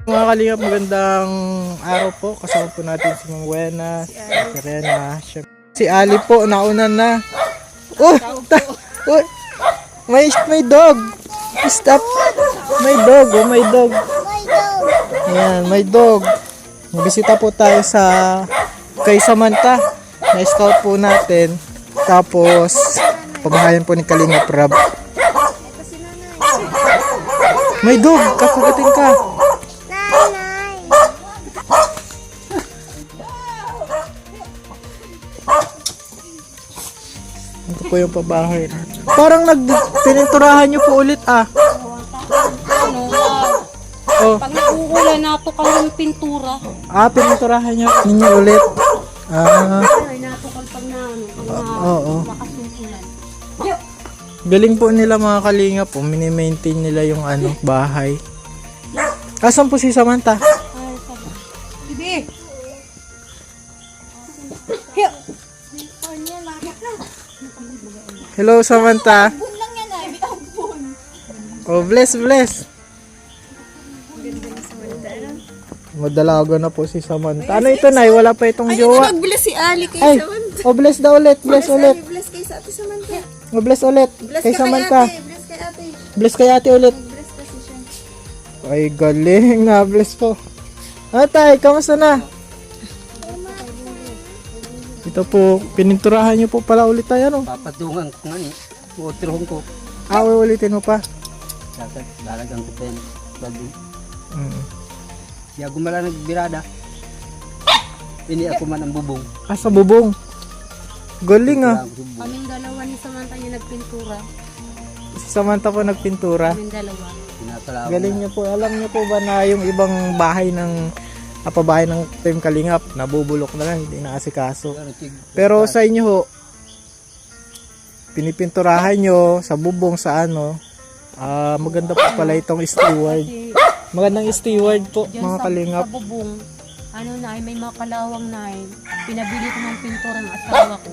Mga kalingap, magandang araw po. Kasama po natin si Ma'am Buena, si Serena, si Ali po, nauna na. Oh! Oh! May dog! Stop! May dog! Oh, may dog! Ayan, may dog. Bisita po tayo sa kay Samantha. Na-scout po natin. Tapos, pabahayan po ni Kalingap Rab. May dog! Kakagatin ka! Ito po yung pabahay. Parang pininturahan nyo po ulit ah. Oh. Pag nauulan na to yung pintura. Ah, pininturahan nyo ninyo ulit. Ah. Ay, natukal pag na Oo. makasusulan. Galing po nila mga kalinga po. Mini-maintain nila yung bahay. Asan po si Samantha? Ay, sabi. Bibi! Hiyo! Hello Samantha. Oh, bless. Madalaga na po si Samantha. Ano ito, Nay? Wala pa itong jowa. Nag-bless si Ali kay Ay, Samantha. oh, bless daw ulit. Bless ulit. Bless kay sa ate Samantha. Oh, bless ulit. Bless Kay ka Samantha. kay ate. Bless kay ate. Bless kay ate ulit. Bless kasi siya. Ay, galing na. Bless po. Atay, kamusta na? Ito po, pininturahan niyo po pala ulit tayo, no? Papatungan ko nga ni. Utirong ko. Ah, ulitin mo pa. Lalagang ko pa yun. Bago. Di ako mala nagbirada. Ini ako man ang bubong. Ah, sa bubong. Galing ah. Kaming dalawa ni Samantha yung nagpintura. Si Samantha po nagpintura. Kaming dalawa. Pinasalawan Galing niyo po. Alam niyo po ba na yung ibang bahay ng pabahay ng Team Kalingap, nabubulok na lang, hindi na asikaso. Pero sa inyo ho, pinipinturahan nyo sa bubong sa maganda po pala itong steward. Magandang steward po Diyan mga Kalingap. sa bubong, may mga kalawang na pinabili ko ng pintura ng asawa ko.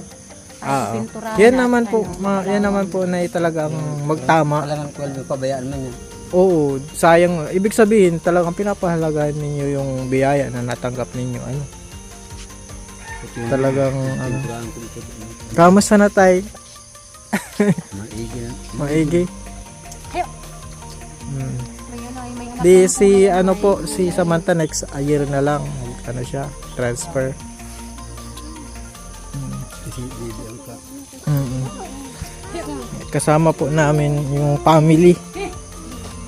Pinturahan Yan na- naman po, ano, yan naman po na talagang magtama. Kailangan ko yung pabayaan man yan. Oo, sayang. Ibig sabihin, talagang pinapahalagaan ninyo yung biyaya na natanggap ninyo. Talagang, Pinturahan ko ito. kamusta na tayo? Maigi na. Maigi. Hayo. May Di si si Samantha next year na lang siya transfer. Kasi bibiyang ka. Kasama po namin yung family.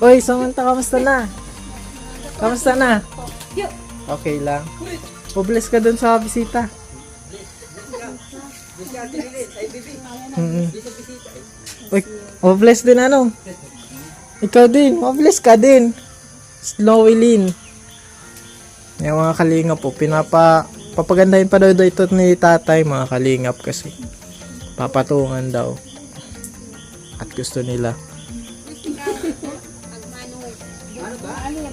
Oy, Samantha, kamusta na? Kamusta na? Okay lang. Bless ka dun sa bisita. Oy, bless din Ikaw din, bless ka din. Snowy Lynn. Yung mga kalingap po, papagandahin pa daw ito ni tatay mga kalingap kasi papatungan daw. At gusto nila.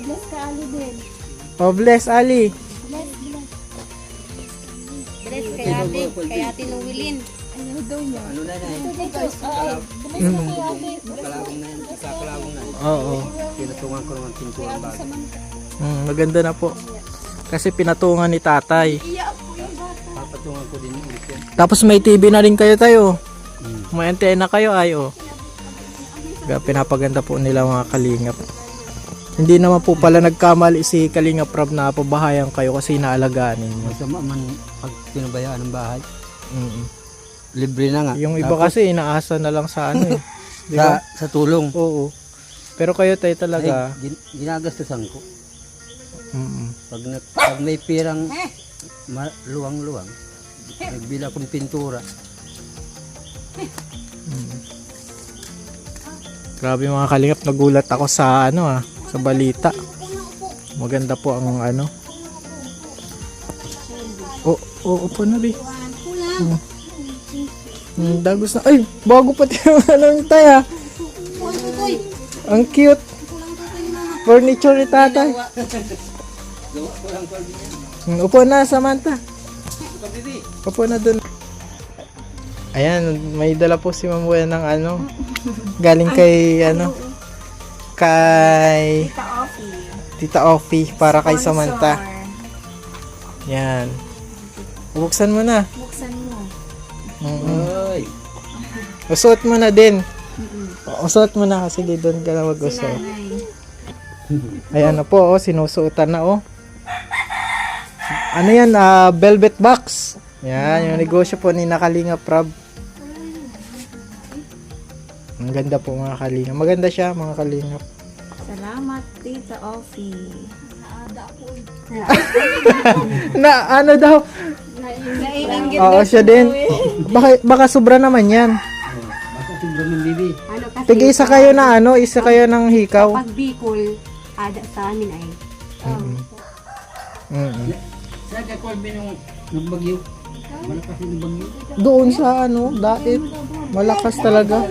bless ka Ali din. Bless Ali. Bless kay ate Nuwilin. Ano na na yun? Kalawang na yan. Kakalawang na yun. Oo. Pinatungan ko naman pintura bago. Maganda na po. Kasi pinatungan ni tatay. Papatungan ko din ulit yan. Tapos may TV na rin tayo. May antena kayo Pinapaganda po nila mga kalingap. Hindi naman po pala nagkamali si Kalingap Rab na pabahayan kayo kasi inaalagaan ninyo. Masama man pag pinabayaan ng bahay. Libre na nga. Yung iba kasi inaasa na lang sa Di ba? Sa tulong. Oo. Pero kayo tayo talaga. Ay, ginagastusan ko. Mm-mm. Pag may pirang luwang-luwang, nagbila akong pintura. Grabe mga kalingap, nagulat ako sa sa balita. Maganda po ang upo na bi. Dagos na. Ay, bago pati yung tayo. Ang cute. Furniture ni tatay. Upo na, Samantha. Upo na dun. Ayan, may dala po si Ma'am Buena ng galing kay kay Tita Offie para kay Samantha. Yan. Buksan mo na. Buksan mo. Oy. Usuot mo na din. Usuot mo na kasi doon ka na mag-usot. Ayan na po, oh, sinusuotan na, oh. Ano yan? Velvet box. Yan, yung negosyo po ni Nakalinga Prab. Ang ganda po mga kalinga. Maganda siya mga kalingap. Salamat, Tita Offie. Na ano daw? Naiinggit Oo, siya din. Baka sobra naman yan. Basta sobrang ng bibi. Ano kasi, Tige isa kayo na ano, isa kayo ng hikaw. pag Bicol, ada sa amin ay, Mm-mm. Saan ka call yung nagbagyo? Malakas yung bagyo. Doon sa ano, dait. Malakas talaga.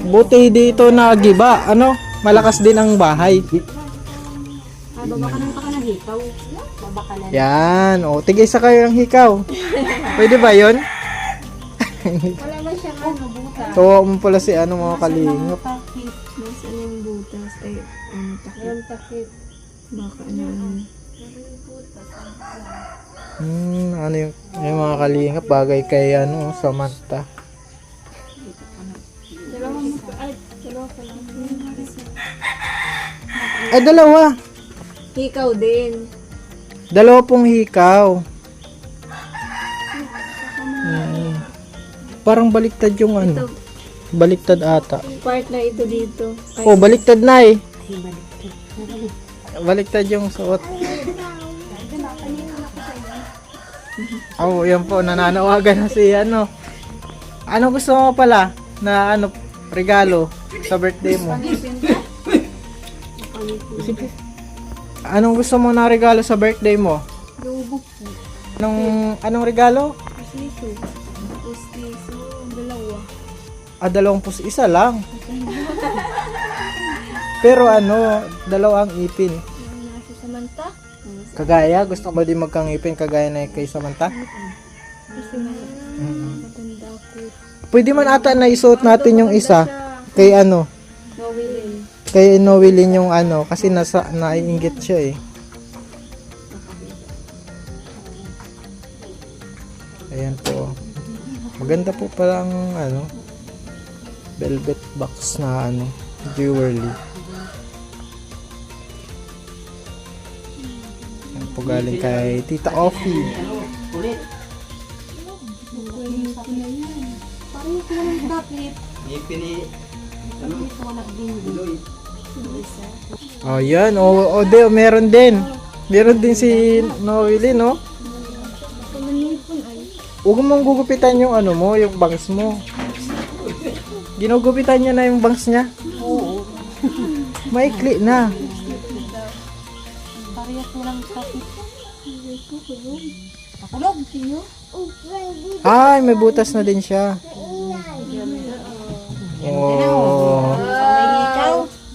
Buti dito na giba, ano, malakas din ang bahay. babakalan pa ka ng hikaw. Babakalan. Yan, o, tige isa kayo ng hikaw. Pwede ba yun? Wala ba siyang ano, butas? Tawa mo pala si ano mga kalingap. Nasa yung butas. Ay, takip. Baka ano. Ano yung mga kalingap, bagay kay ano, Samantha. Ay, dalawa. Ikaw din. Dalawa pong hikaw. Parang baliktad yung ano. Baliktad ata. Part na ito dito. Oh, baliktad na eh. Baliktad yung suot. Oh, yan po, nananawagan na si ano. Ano gusto mo pala na ano, regalo sa birthday mo? Anong gusto mo na regalo sa birthday mo? Anong regalo? Pustiso. Dalawa. Dalawang puso, isa lang. Pero ano, dalawang ipin. Nasa Samantha? Kagaya, gusto mo din magkangipin kagaya na kay Samantha? Kasi matanda ko. Pwede man ata na isuot natin yung isa kay ano, Mawilin. kay Noelin yung ano, kasi naiinggit siya eh. Ayan po. Maganda po pala ang ano, velvet box na ano, jewelry. Ayan po galing kay Tita Offie. Ulit. Parang ito lang bakit. Ipini. Ano? Ito walang bindi. Oh, yan. Meron din. Meron din si Noelin, no? Huwag mong gugupitan yung ano mo, yung bangs mo. Ginugupitan niya na yung bangs niya. Oo. Maikli na. Parehas walang kapit. Pakulog. Ay, may butas na din siya. Oh.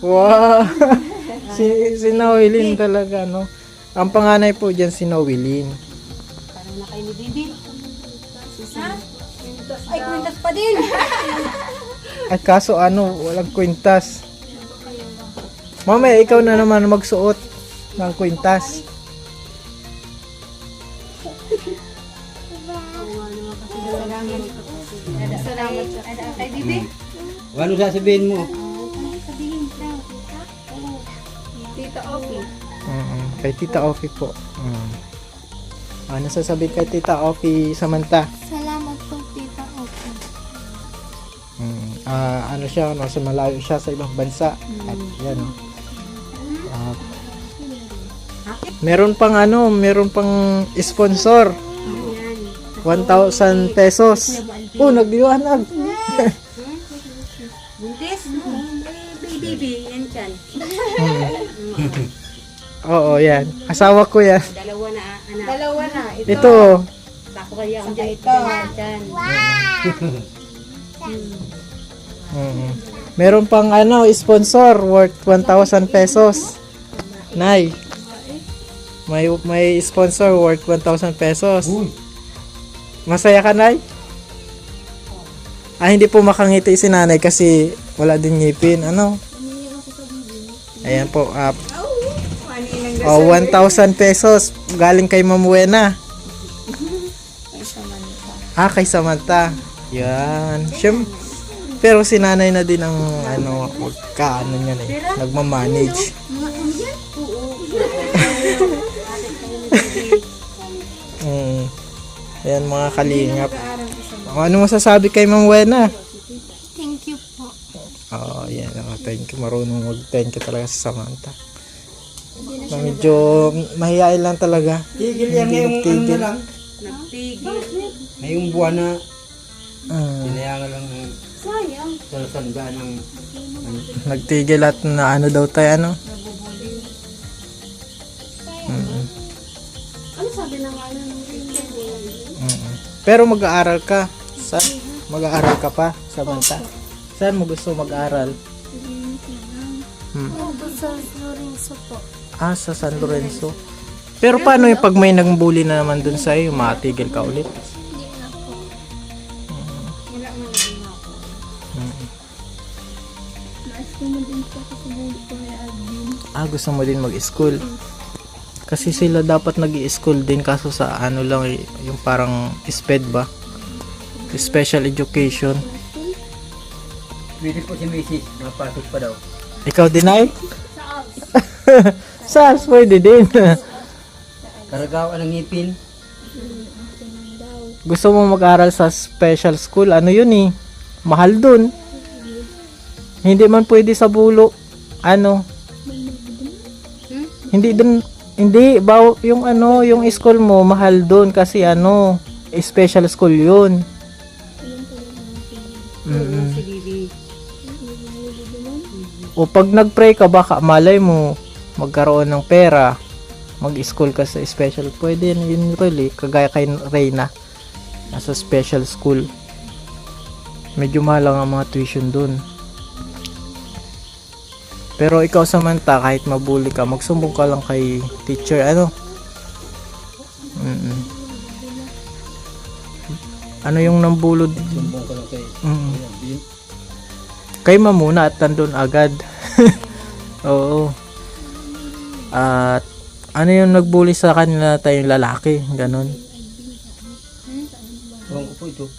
Wow. si Noelin talaga, no? Ang panganay po dyan si Noelin. Parang na kayo ni Bibi. Ay, kwintas pa din. At kaso ano, walang kwintas. Mamaya ikaw na naman magsuot ng kwintas. Salamat sa kay Bibi. Ano sasabihin mo? Tita Offie. Kay Tita Offie po. Ano sasabihin kay Tita Offie, Samantha? Salamat po, Tita Offie. Ano siya, nasa malayo siya sa ibang bansa. At yan. Meron pang sponsor. 1,000 pesos. Oh, nagliwanag. Buntis? Bibi, yan dyan. Oo, yan. Asawa ko yan. Dalawa na anak. Dalawa na. Ito. Tako kaya ang dyan. Dyan. Meron pang sponsor worth 1,000 pesos. Nay. May sponsor worth 1,000 pesos. Masaya ka, Nay? Hindi po makangiti si Nanay kasi wala din ngipin. Ano? Ayan po. Oh, 1,000 pesos galing kay Ma'am Wena. Kay Samantha. Yan. Pero si nanay na din ang magkaano niyan nagmamanage. Ayan mga kalingap. Ano masasabi kay Ma'am Wena? Thank you po. Yan. Thank you. Marunong mag-thank you talaga sa Samantha. Medyo mahihain lang talaga. Tigil yan ngayong ano na lang. Nagtigil. Ngayong buwan na pinayangan lang ng Sayang. salasanggaan ng Nagtigil at na daw tayo Ano sabi ng ng Pero mag-aaral ka. Mag-aaral ka pa, Samantha? Saan mo gusto mag-aaral? Sa Lorenzo po. Sa San Lorenzo. Pero paano yung pag may nang-bully na naman dun sa'yo, matigil ka ulit? Hindi na po. Nais ko mo din po kasi bulit ko kay Alvin. Gusto mo din mag-school? Kasi sila dapat nag-i-school din kaso sa lang yung parang SPED ba? Special Education. pwede po si Mrs. Mapasok pa daw. Ikaw din ay? Sas, pwede din. Karagawan ng ngipin. Gusto mo mag-aral sa special school? Ano yun mahal dun. Hindi man pwede sa bulo. Hindi dun. Hindi, yung school mo, mahal doon kasi special school yun. Si Bibi. O pag nag-pray ka, baka malay mo, magkaroon ng pera, mag-school ka sa special. Pwede yun really, kagaya kay Reyna, nasa special school. Medyo mahal lang ang mga tuition doon. Pero ikaw Samantha, kahit mabuli ka, magsumbong ka lang kay teacher, Ano yung nambulod? Sumbong ko lang kay Alvin. Kay muna at nandun agad. Oo. At ano yung nagbully sa kanila tayong lalaki? Ganon. Ewan ko po ito.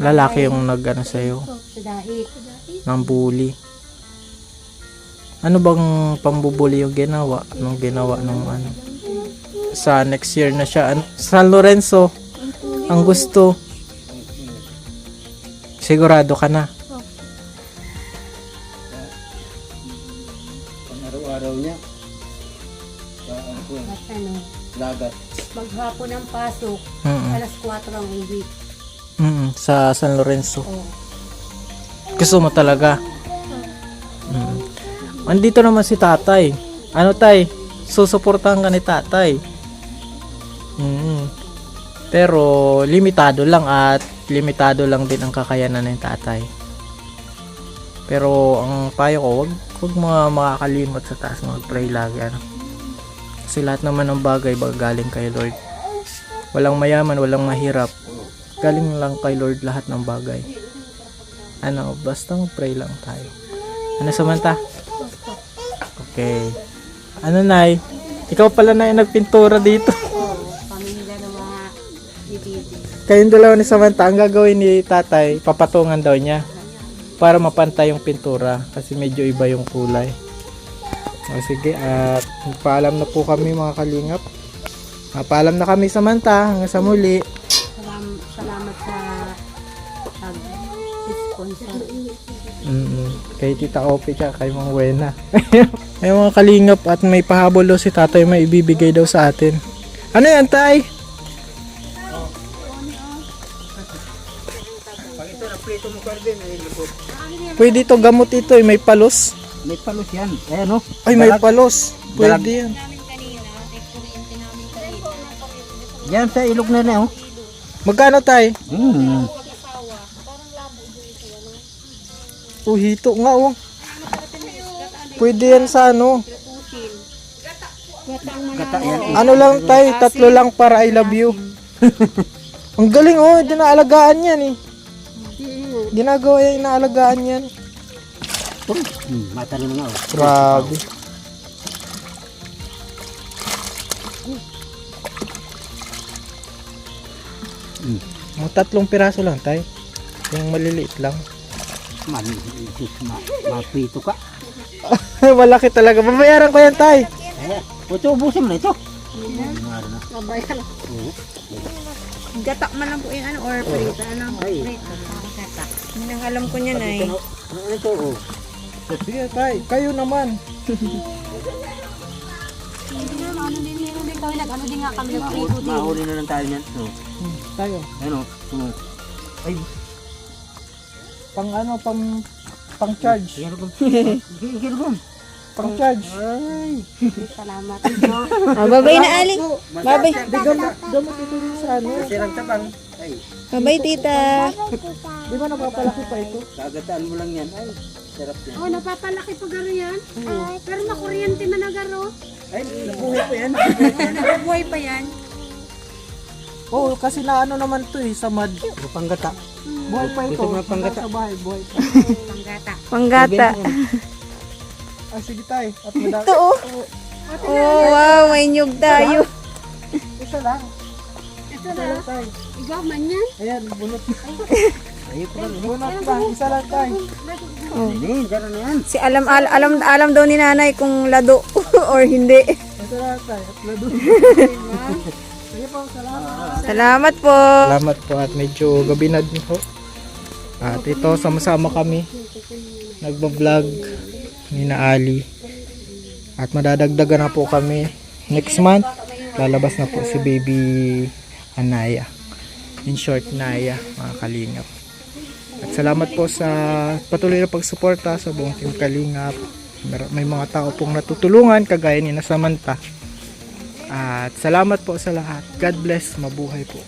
Lalaki yung nag sa'yo. Sa dahit. Nang bully. Ano bang pambubuli yung ginawa? Anong ginawa nung sa next year na siya. San Lorenzo. Ang gusto. Sigurado ka na. Ang araw-araw niya. At Lagat. maghapon ang pasok, alas 4 ang uwi. Sa San Lorenzo. Gusto mo talaga? Andito naman si tatay. Tay? Susuportahan ka ni tatay. Pero limitado lang at limitado lang din ang kakayanan ng tatay. Pero ang payo ko, wag makakalimot sa taas, mag-pray lagi. Kasi lahat naman ng bagay galing kay Lord. Walang mayaman, walang mahirap. Galing lang kay Lord lahat ng bagay. Basta mag-pray lang tayo. Samantha? Okay. Nay? Ikaw pala na yung nagpintura dito. Pamilya ng mga Bibi. Kayong dalawa ni Samantha, ang gagawin ni tatay, papatungan daw niya para mapantay yung pintura kasi medyo iba yung kulay. Sige, at paalam na po kami mga kalingap. Paalam na kami Samantha, hanggang sa muli. Salamat sa sponsor. Kay Tita Ope siya, kay Mang Wena. Ay mga kalingap, at may pahabol daw si tatay, may ibibigay daw sa atin. Ano yan tay? Pag ito, naprito mo ka rin. Pwede ito, gamot ito, may palos. May palos yan. Ayan Ay may palos. Pwede yan. Yan sa ilog na na. Magkano tay? Hito nga Pwede yan sa Gata yan. Ano lang tay, 3 lang para I love you. Ang galing dinaalagaan yan Ginagawa yan, inaalagaan yan. Mata na nga. Grabe. Mga 3 piraso lang tay. Yung maliliit lang. Mapito ka. Malaki talaga. Babayaran ko yan tay. Ayan. Ito, ubusin mo na ito. Mabayan. Oo. Gatak man lang po yung ano, or prito. Ano? Ay. Yun ang alam ko niyan ay. Ano ito? Oh. Sige tay. Kayo naman. Hindi na, ano din, meron din kami nag-ano din nga kami nag-prito din. Mahuli na lang tayo niyan. Oh. Tayo. Ano? Ay. Pang ano, pang charge. Ginagom. Pang charge. Ay. Salamat. Babay na Ali. Babay. Di gamot ito rin sa ano. Sirang tabang. Ay. Babay tita. Di ba napapalaki pa ito? Kagataan mo lang yan. Ay. Sarap yan. Oh, napapalaki pa garo yan. Pero makuryente man na garo. Ay, nabuhay pa yan. Nabubuhay pa yan. Oo, kasi na ano naman to eh, sa mud. Panggata. Buhay pa ito. Ito mga panggata. Sa bahay, buhay pa. Panggata. Panggata. Ah, sige tay. At madami. Ito oh. Oh wow, may nyug tayo. Isa lang. Ito Isa lang tay. Ikaw man yan. Ayan, bunot. Ayun pa lang. Bunot pa. Isa lang tay. Hindi, dara na yan. Si alam daw ni nanay kung lado or hindi. Isa lang tay. At lado. Sige po, salamat. Salamat po. Salamat po at medyo gabi na din po. At ito, sama-sama kami. Nagbablog ni na Ali. At madadagdagan na po kami. Next month, lalabas na po si baby Anaya. In short, Naya, mga kalingap. At salamat po sa patuloy na pagsuporta sa buong Team Kalingap. May mga tao pong natutulungan, kagaya ni na Samantha. At salamat po sa lahat. God bless. Mabuhay po.